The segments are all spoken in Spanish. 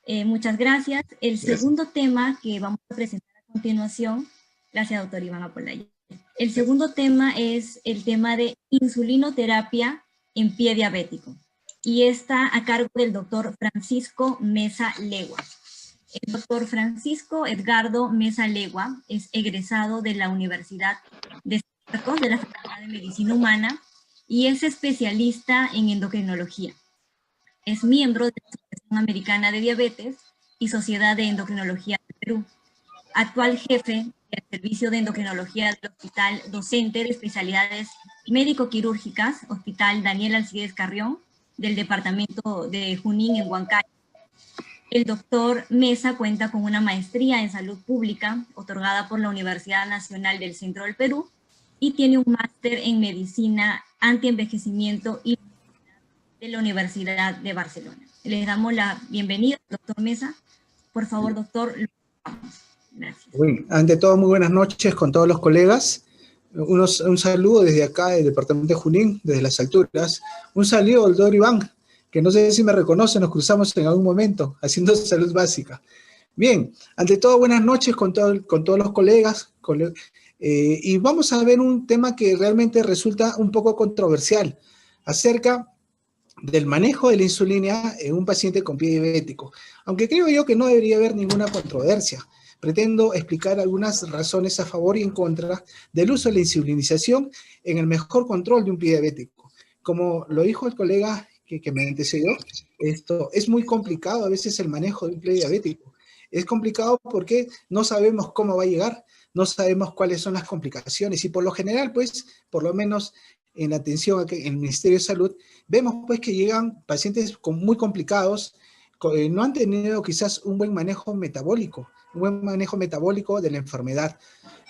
Muchas gracias. El Gracias. segundo tema que vamos a presentar a continuación, gracias doctor Iván Apolaya. El segundo tema es el tema de insulinoterapia en pie diabético y está a cargo del doctor Francisco Mesa Legua. El doctor Francisco Edgardo Mesa Legua es egresado de la Universidad de San Marcos de la Facultad de Medicina Humana y es especialista en endocrinología. Es miembro de la Asociación Americana de Diabetes y Sociedad de Endocrinología del Perú. Actual jefe del Servicio de Endocrinología del Hospital Docente de Especialidades Médico-Quirúrgicas, Hospital Daniel Alcides Carrión, del Departamento de Junín en Huancayo. El doctor Mesa cuenta con una maestría en salud pública otorgada por la Universidad Nacional del Centro del Perú y tiene un máster en medicina antienvejecimiento y de la Universidad de Barcelona. Les damos la bienvenida, doctor Mesa. Por favor, doctor, gracias. Bueno, ante todo, muy buenas noches con todos los colegas. Un saludo desde acá, del departamento de Junín, desde las alturas. Un saludo al doctor Iván, que no sé si me reconoce, nos cruzamos en algún momento, haciendo salud básica. Bien, ante todo, buenas noches con todos los colegas. Y vamos a ver un tema que realmente resulta un poco controversial, acerca del manejo de la insulina en un paciente con pie diabético. Aunque creo yo que no debería haber ninguna controversia. Pretendo explicar algunas razones a favor y en contra del uso de la insulinización en el mejor control de un pie diabético. Como lo dijo el colega que me antecedió, esto es muy complicado a veces el manejo de un pie diabético. Es complicado porque no sabemos cómo va a llegar, no sabemos cuáles son las complicaciones y por lo general, pues, por lo menos en la atención en el Ministerio de Salud, vemos pues que llegan pacientes muy complicados, no han tenido quizás un buen manejo metabólico de la enfermedad.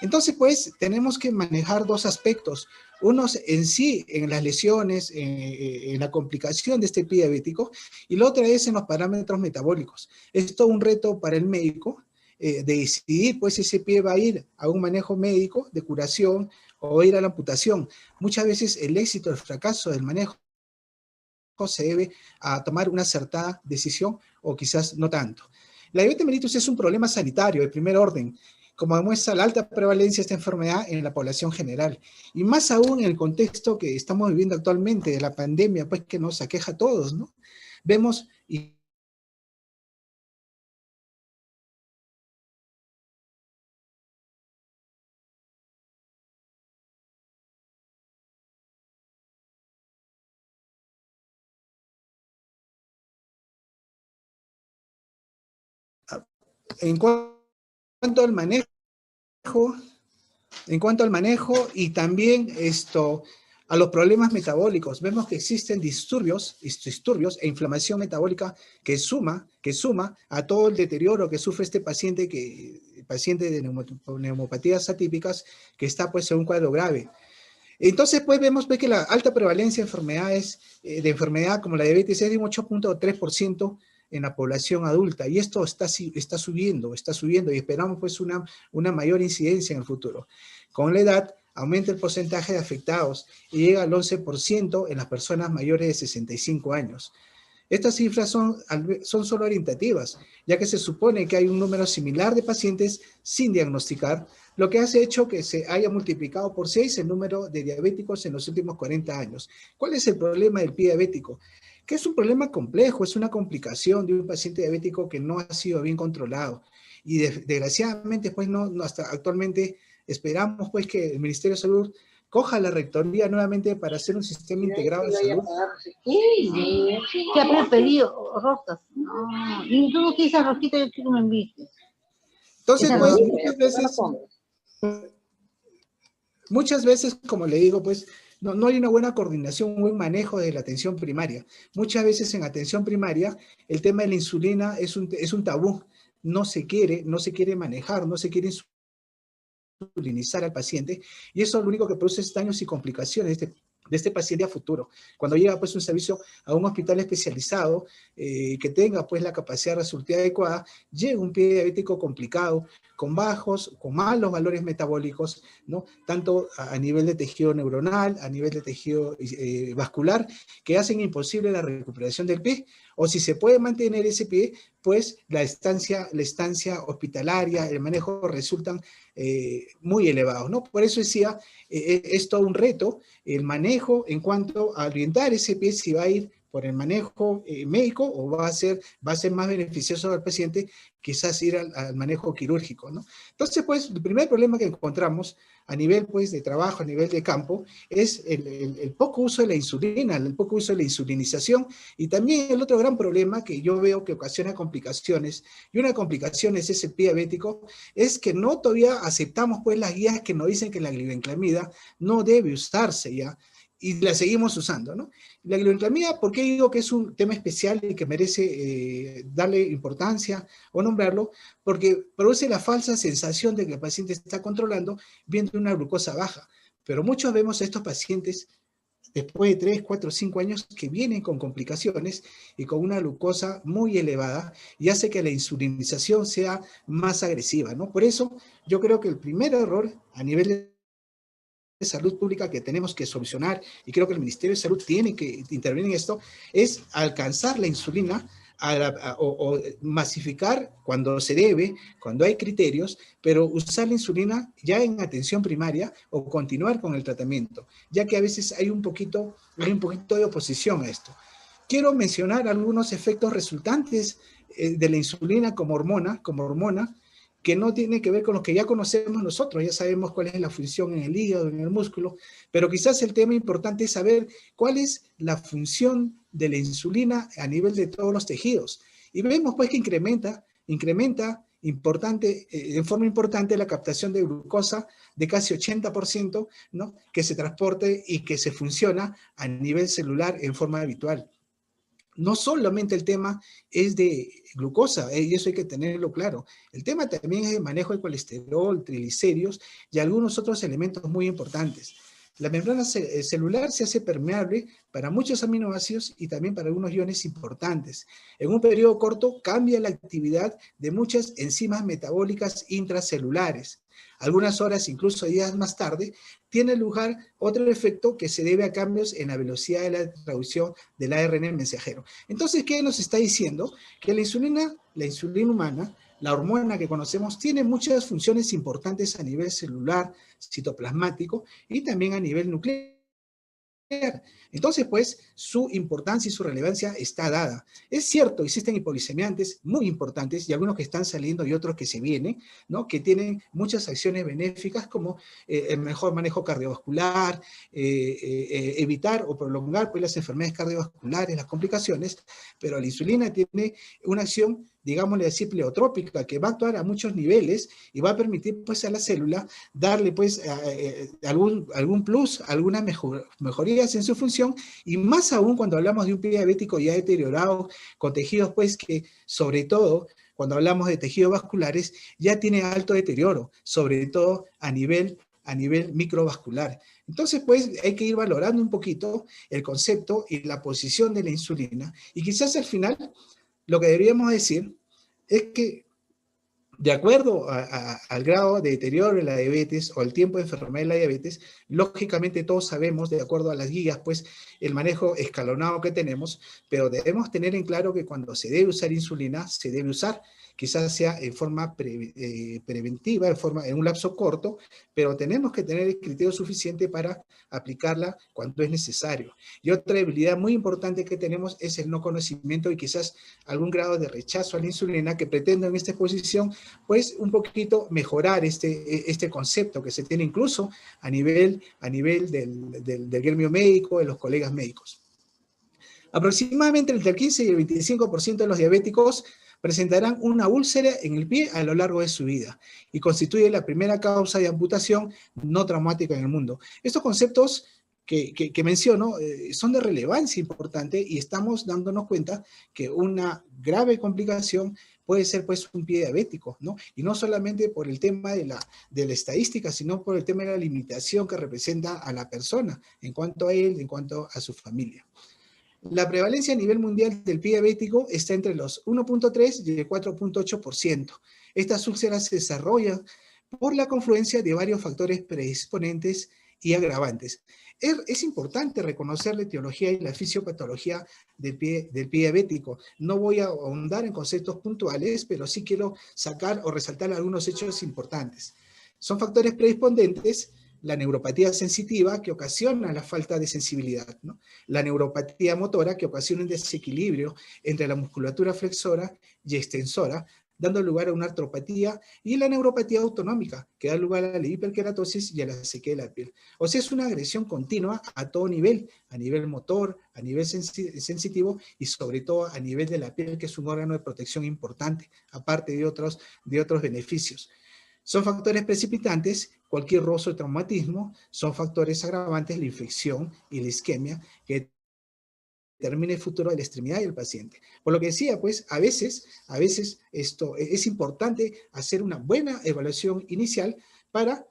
Entonces, pues, tenemos que manejar dos aspectos. Uno en sí, en las lesiones, en la complicación de este pie diabético, y la otra es en los parámetros metabólicos. Es todo un reto para el médico de decidir, pues, si ese pie va a ir a un manejo médico de curación o ir a la amputación. Muchas veces el éxito o el fracaso del manejo se debe a tomar una acertada decisión o quizás no tanto. La diabetes mellitus es un problema sanitario de primer orden, como demuestra la alta prevalencia de esta enfermedad en la población general. Y más aún en el contexto que estamos viviendo actualmente de la pandemia, pues que nos aqueja a todos, ¿no? Vemos y en cuanto al manejo, y también a los problemas metabólicos. Vemos que existen disturbios e inflamación metabólica que suma a todo el deterioro que sufre este paciente, paciente de neumopatías atípicas, que está pues en un cuadro grave. Entonces, pues vemos pues, que la alta prevalencia de enfermedad como la diabetes es de un 8.3% en la población adulta, y esto está subiendo, y esperamos pues una mayor incidencia en el futuro. Con la edad aumenta el porcentaje de afectados y llega al 11% en las personas mayores de 65 años. Estas cifras son solo orientativas, ya que se supone que hay un número similar de pacientes sin diagnosticar, lo que ha hecho que se haya multiplicado por 6 el número de diabéticos en los últimos 40 años. ¿Cuál es el problema del pie diabético? Que es un problema complejo, es una complicación de un paciente diabético que no ha sido bien controlado. Y desgraciadamente, pues, hasta actualmente esperamos pues, que el Ministerio de Salud coja la rectoría nuevamente para hacer un sistema integrado de salud. ¿Qué habrá pedido? Roscas. No, y tú no quieres rosquita, yo quiero que me invites. Entonces, pues, muchas veces, como le digo, pues, no hay una buena coordinación, un buen manejo de la atención primaria. Muchas veces en atención primaria, el tema de la insulina es un tabú. No se quiere manejar, no se quiere insulinizar al paciente, y eso lo único que produce es daños y complicaciones de este paciente a futuro. Cuando llega pues un servicio a un hospital especializado que tenga pues la capacidad resolutiva adecuada, llega un pie diabético complicado, con malos valores metabólicos, ¿no? Tanto a nivel de tejido neuronal, a nivel de tejido vascular, que hacen imposible la recuperación del pie, o si se puede mantener ese pie, pues la estancia hospitalaria, el manejo resultan muy elevados, ¿no? Por eso decía, es todo un reto el manejo en cuanto a orientar ese pie, si va a ir por el manejo médico o va a ser más beneficioso al paciente quizás ir al manejo quirúrgico, ¿no? Entonces, pues, el primer problema que encontramos a nivel, pues, de trabajo, a nivel de campo, es el poco uso de la insulina, el poco uso de la insulinización, y también el otro gran problema que yo veo que ocasiona complicaciones, y una complicación es ese pie diabético, es que no todavía aceptamos, pues, las guías que nos dicen que la glibenclamida no debe usarse ya, y la seguimos usando, ¿no? La glibenclamida, ¿por qué digo que es un tema especial y que merece darle importancia o nombrarlo? Porque produce la falsa sensación de que el paciente está controlando viendo una glucosa baja. Pero muchos vemos a estos pacientes después de 3, 4, 5 años que vienen con complicaciones y con una glucosa muy elevada y hace que la insulinización sea más agresiva, ¿no? Por eso yo creo que el primer error a nivel de salud pública que tenemos que solucionar, y creo que el Ministerio de Salud tiene que intervenir en esto, es alcanzar la insulina o masificar cuando se debe, cuando hay criterios, pero usar la insulina ya en atención primaria o continuar con el tratamiento, ya que a veces hay un poquito de oposición a esto. Quiero mencionar algunos efectos resultantes de la insulina como hormona, que no tiene que ver con lo que ya conocemos nosotros, ya sabemos cuál es la función en el hígado, en el músculo, pero quizás el tema importante es saber cuál es la función de la insulina a nivel de todos los tejidos. Y vemos pues que incrementa en forma importante la captación de glucosa de casi 80%, ¿no? Que se transporte y que se funciona a nivel celular en forma habitual. No solamente el tema es de glucosa, y eso hay que tenerlo claro. El tema también es el manejo de colesterol, triglicéridos y algunos otros elementos muy importantes. La membrana celular se hace permeable para muchos aminoácidos y también para algunos iones importantes. En un periodo corto cambia la actividad de muchas enzimas metabólicas intracelulares. Algunas horas, incluso días más tarde, tiene lugar otro efecto que se debe a cambios en la velocidad de la traducción del ARN mensajero. Entonces, ¿qué nos está diciendo? Que la insulina humana, la hormona que conocemos, tiene muchas funciones importantes a nivel celular, citoplasmático y también a nivel nuclear. Entonces, pues, su importancia y su relevancia está dada. Es cierto, existen hipoglicemiantes muy importantes y algunos que están saliendo y otros que se vienen, ¿no? Que tienen muchas acciones benéficas como el mejor manejo cardiovascular, evitar o prolongar pues, las enfermedades cardiovasculares, las complicaciones, pero la insulina tiene una acción, digámosle así, pleotrópica, que va a actuar a muchos niveles y va a permitir pues a la célula darle pues algún plus, algunas mejorías en su función, y más aún cuando hablamos de un pie diabético ya deteriorado, con tejidos pues que sobre todo cuando hablamos de tejidos vasculares ya tiene alto deterioro, sobre todo a nivel microvascular. Entonces, pues, hay que ir valorando un poquito el concepto y la posición de la insulina, y quizás al final lo que deberíamos decir es que de acuerdo al grado de deterioro de la diabetes o el tiempo de enfermedad de la diabetes, lógicamente todos sabemos, de acuerdo a las guías, pues el manejo escalonado que tenemos, pero debemos tener en claro que cuando se debe usar insulina, se debe usar, quizás sea en forma preventiva, en un lapso corto, pero tenemos que tener el criterio suficiente para aplicarla cuando es necesario. Y otra debilidad muy importante que tenemos es el no conocimiento y quizás algún grado de rechazo a la insulina que pretendo en esta exposición pues un poquito mejorar este concepto que se tiene incluso a nivel del gremio médico, de los colegas médicos. Aproximadamente entre el 15 y el 25% de los diabéticos presentarán una úlcera en el pie a lo largo de su vida y constituye la primera causa de amputación no traumática en el mundo. Estos conceptos que menciono son de relevancia importante y estamos dándonos cuenta que una grave complicación puede ser pues un pie diabético, ¿no? Y no solamente por el tema de la estadística, sino por el tema de la limitación que representa a la persona en cuanto a él, en cuanto a su familia. La prevalencia a nivel mundial del pie diabético está entre los 1.3 y el 4.8%. Estas úlceras se desarrollan por la confluencia de varios factores predisponentes y agravantes. Es importante reconocer la etiología y la fisiopatología del pie diabético. No voy a ahondar en conceptos puntuales, pero sí quiero sacar o resaltar algunos hechos importantes. Son factores predisponentes: la neuropatía sensitiva, que ocasiona la falta de sensibilidad, ¿no? La neuropatía motora, que ocasiona un desequilibrio entre la musculatura flexora y extensora, dando lugar a una artropatía, y la neuropatía autonómica, que da lugar a la hiperkeratosis y a la sequedad de la piel. O sea, es una agresión continua a todo nivel, a nivel motor, a nivel sensitivo y sobre todo a nivel de la piel, que es un órgano de protección importante, aparte de otros beneficios. Son factores precipitantes cualquier roce o traumatismo, son factores agravantes la infección y la isquemia, que determina el futuro de la extremidad del paciente. Por lo que decía, pues, a veces esto es importante hacer una buena evaluación inicial para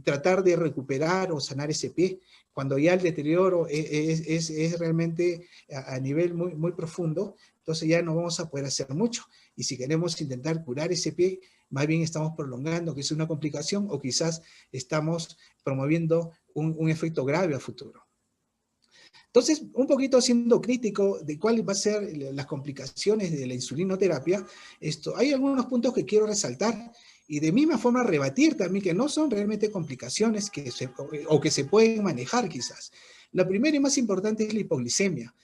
tratar de recuperar o sanar ese pie. Cuando ya el deterioro es realmente a nivel muy, muy profundo, entonces ya no vamos a poder hacer mucho. Y si queremos intentar curar ese pie, más bien estamos prolongando que es una complicación, o quizás estamos promoviendo un efecto grave a futuro. Entonces, un poquito siendo crítico de cuáles van a ser las complicaciones de la insulinoterapia, hay algunos puntos que quiero resaltar y de misma forma rebatir también que no son realmente complicaciones que se pueden manejar quizás. La primera y más importante es la hipoglicemia.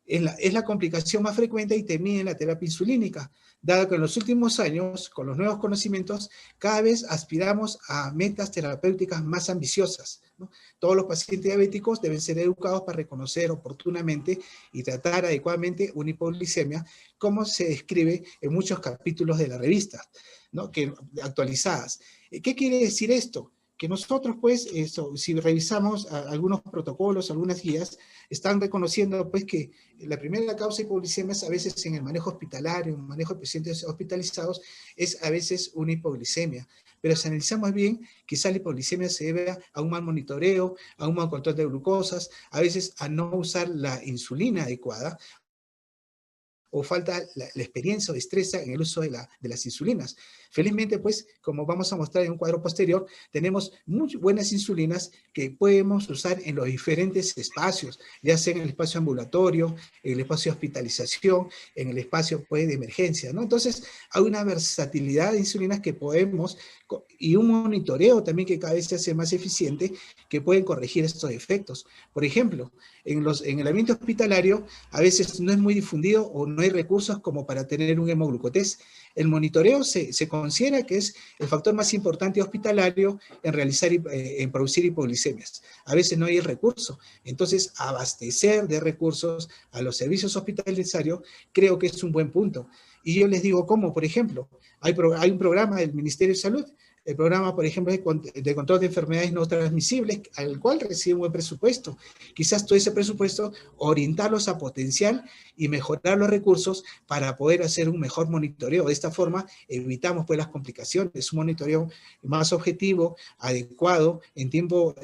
Es la complicación más frecuente y temida en la terapia insulínica, dado que en los últimos años, con los nuevos conocimientos, cada vez aspiramos a metas terapéuticas más ambiciosas, ¿no? Todos los pacientes diabéticos deben ser educados para reconocer oportunamente y tratar adecuadamente una hipoglicemia, como se describe en muchos capítulos de la revista, ¿no? Actualizadas. ¿Qué quiere decir esto? Que nosotros, pues, si revisamos algunos protocolos, algunas guías, están reconociendo, pues, que la primera causa de hipoglicemia a veces en el manejo hospitalario, en el manejo de pacientes hospitalizados, es a veces una hipoglicemia. Pero si analizamos bien, quizá la hipoglicemia se debe a un mal monitoreo, a un mal control de glucosas, a veces a no usar la insulina adecuada, o falta la experiencia o destreza en el uso de las insulinas. Felizmente, pues, como vamos a mostrar en un cuadro posterior, tenemos muy buenas insulinas que podemos usar en los diferentes espacios, ya sea en el espacio ambulatorio, en el espacio de hospitalización, en el espacio, pues, de emergencia, ¿no? Entonces, hay una versatilidad de insulinas que podemos, y un monitoreo también que cada vez se hace más eficiente, que pueden corregir estos efectos. Por ejemplo, en el ambiente hospitalario, a veces no es muy difundido o no hay recursos como para tener un hemoglucotés. El monitoreo se considera que es el factor más importante hospitalario en producir hipoglicemias. A veces no hay el recurso. Entonces, abastecer de recursos a los servicios hospitalarios creo que es un buen punto. Y yo les digo cómo, por ejemplo, hay un programa del Ministerio de Salud, el programa, por ejemplo, de control de enfermedades no transmisibles, al cual recibe un buen presupuesto. Quizás todo ese presupuesto orientarlos a potenciar y mejorar los recursos para poder hacer un mejor monitoreo. De esta forma, evitamos, pues, las complicaciones. Un monitoreo más objetivo, adecuado, en tiempo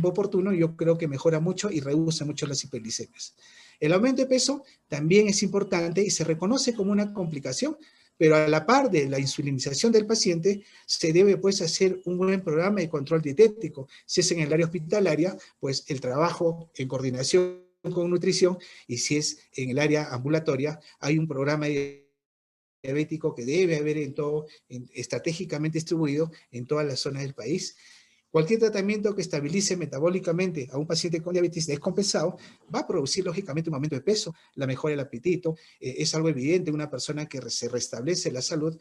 oportuno, yo creo que mejora mucho y reduce mucho las hiperglicemias. El aumento de peso también es importante y se reconoce como una complicación, pero a la par de la insulinización del paciente, se debe, pues, hacer un buen programa de control dietético. Si es en el área hospitalaria, pues el trabajo en coordinación con nutrición, y si es en el área ambulatoria, hay un programa diabético que debe haber estratégicamente distribuido en todas las zonas del país. Cualquier tratamiento que estabilice metabólicamente a un paciente con diabetes descompensado va a producir, lógicamente, un aumento de peso, la mejora del apetito. Es algo evidente en una persona que se restablece la salud.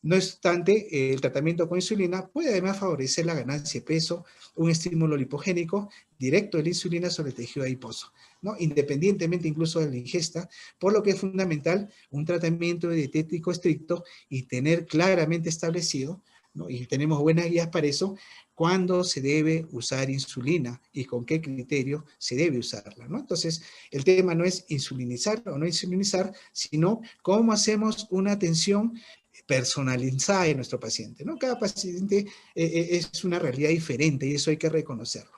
No obstante, el tratamiento con insulina puede además favorecer la ganancia de peso, un estímulo lipogénico directo de la insulina sobre el tejido adiposo, ¿no? Independientemente incluso de la ingesta, por lo que es fundamental un tratamiento dietético estricto y tener claramente establecido, ¿no? Y tenemos buenas guías para eso, cuándo se debe usar insulina y con qué criterio se debe usarla, ¿no? Entonces, el tema no es insulinizar o no insulinizar, sino cómo hacemos una atención personalizada de nuestro paciente, ¿no? Cada paciente es una realidad diferente y eso hay que reconocerlo.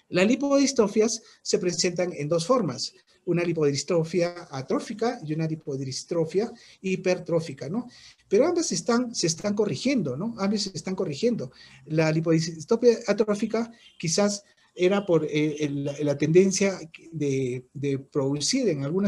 Las lipodistrofias se presentan en dos formas. una lipodistrofia atrófica y una lipodistrofia hipertrófica, ¿no? Pero ambas se están corrigiendo, ¿no? Ambas se están corrigiendo. La lipodistrofia atrófica quizás era por la tendencia de producir en algunas